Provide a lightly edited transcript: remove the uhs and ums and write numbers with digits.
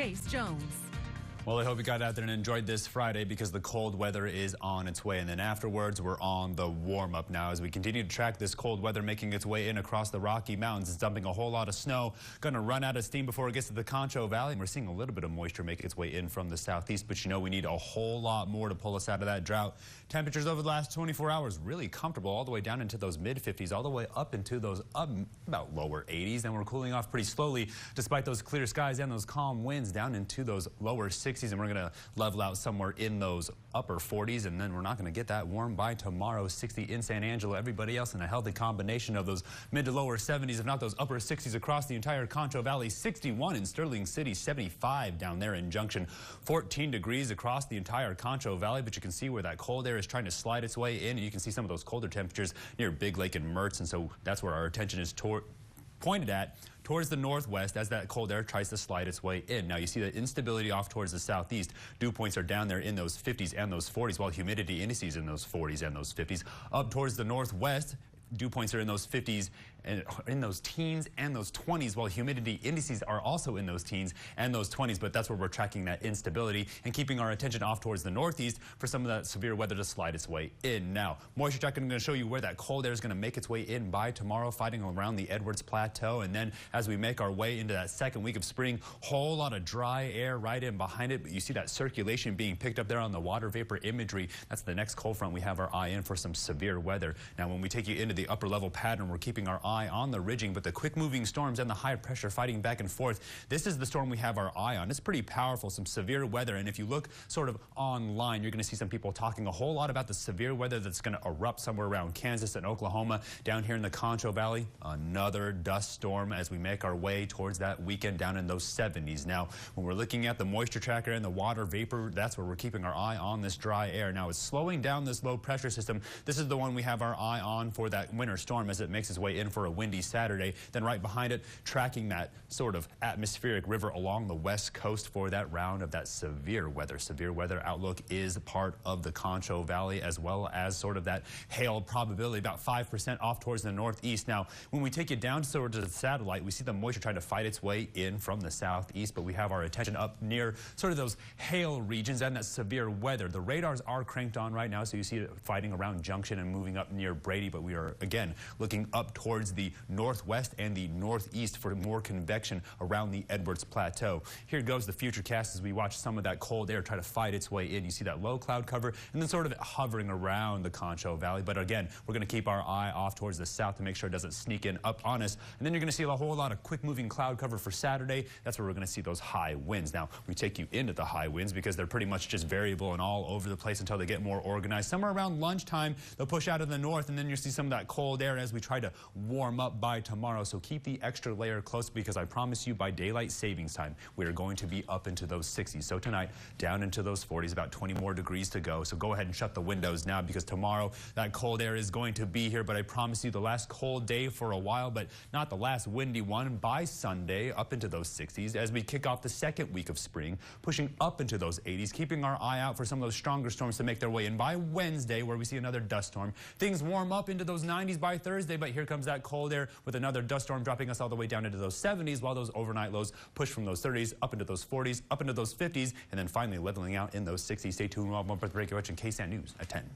Chase Jones. Well, I hope you got out there and enjoyed this Friday because the cold weather is on its way. And then afterwards, we're on the warm-up now as we continue to track this cold weather making its way in across the Rocky Mountains. It's dumping a whole lot of snow, going to run out of steam before it gets to the Concho Valley. And we're seeing a little bit of moisture make its way in from the southeast. But you know, we need a whole lot more to pull us out of that drought. Temperatures over the last 24 hours really comfortable, all the way down into those mid-50s, all the way up into those about lower 80s. And we're cooling off pretty slowly despite those clear skies and those calm winds down into those lower 60s. And we're going to level out somewhere in those upper 40s, and then we're not going to get that warm by tomorrow. 60 in San Angelo, everybody else in a healthy combination of those mid to lower 70s, if not those upper 60s across the entire Concho Valley. 61 in Sterling City, 75 down there in Junction, 14 degrees across the entire Concho Valley. But you can see where that cold air is trying to slide its way in, and you can see some of those colder temperatures near Big Lake and Mertz, and so that's where our attention is pointed at, towards the northwest as that cold air tries to slide its way in. Now you see that instability off towards the southeast. Dew points are down there in those 50s and those 40s, while humidity indices in those 40s and those 50s. Up towards the northwest, dew points are in those 50s and in those teens and those 20s, while humidity indices are also in those teens and those 20s. But that's where we're tracking that instability and keeping our attention off towards the northeast for some of that severe weather to slide its way in. Now, moisture tracking, I'm going to show you where that cold air is going to make its way in by tomorrow, fighting around the Edwards Plateau. And then as we make our way into that second week of spring, whole lot of dry air right in behind it. But you see that circulation being picked up there on the water vapor imagery. That's the next cold front we have our eye in for some severe weather. Now, when we take you into the upper level pattern, we're keeping our eye on the ridging, but the quick moving storms and the high pressure fighting back and forth, this is the storm we have our eye on. It's pretty powerful, some severe weather. And if you look sort of online, you're going to see some people talking a whole lot about the severe weather that's going to erupt somewhere around Kansas and Oklahoma. Down here in the Concho Valley, another dust storm as we make our way towards that weekend down in those 70s. Now, when we're looking at the moisture tracker and the water vapor, that's where we're keeping our eye on this dry air. Now, it's slowing down this low pressure system. This is the one we have our eye on for that winter storm as it makes its way in for a windy Saturday. Then right behind it, tracking that sort of atmospheric river along the west coast for that round of that severe weather. Severe weather outlook is part of the Concho Valley, as well as sort of that hail probability, about 5% off towards the northeast. Now, when we take you down sort of the satellite, we see the moisture trying to fight its way in from the southeast, but we have our attention up near sort of those hail regions and that severe weather. The radars are cranked on right now, so you see it fighting around Junction and moving up near Brady, but we are, again, looking up towards the northwest and the northeast for more convection around the Edwards Plateau. Here goes the futurecast as we watch some of that cold air try to fight its way in. You see that low cloud cover and then sort of hovering around the Concho Valley. But again, we're going to keep our eye off towards the south to make sure it doesn't sneak in up on us. And then you're going to see a whole lot of quick moving cloud cover for Saturday. That's where we're going to see those high winds. Now, we take you into the high winds because they're pretty much just variable and all over the place until they get more organized. Somewhere around lunchtime, they'll push out of the north, and then you'll see some of that cold air as we try to warm up by tomorrow. So keep the extra layer close because I promise you by daylight savings time, we are going to be up into those 60s. So tonight, down into those 40s, about 20 more degrees to go. So go ahead and shut the windows now because tomorrow that cold air is going to be here. But I promise you the last cold day for a while, but not the last windy one. By Sunday, up into those 60s as we kick off the second week of spring, pushing up into those 80s, keeping our eye out for some of those stronger storms to make their way in by Wednesday, where we see another dust storm. Things warm up into those 90s by Thursday, but here comes that cold air with another dust storm dropping us all the way down into those 70s, while those overnight lows push from those 30s up into those 40s, up into those 50s, and then finally leveling out in those 60s. Stay tuned. We'll have more breaking watching KSAN News at 10.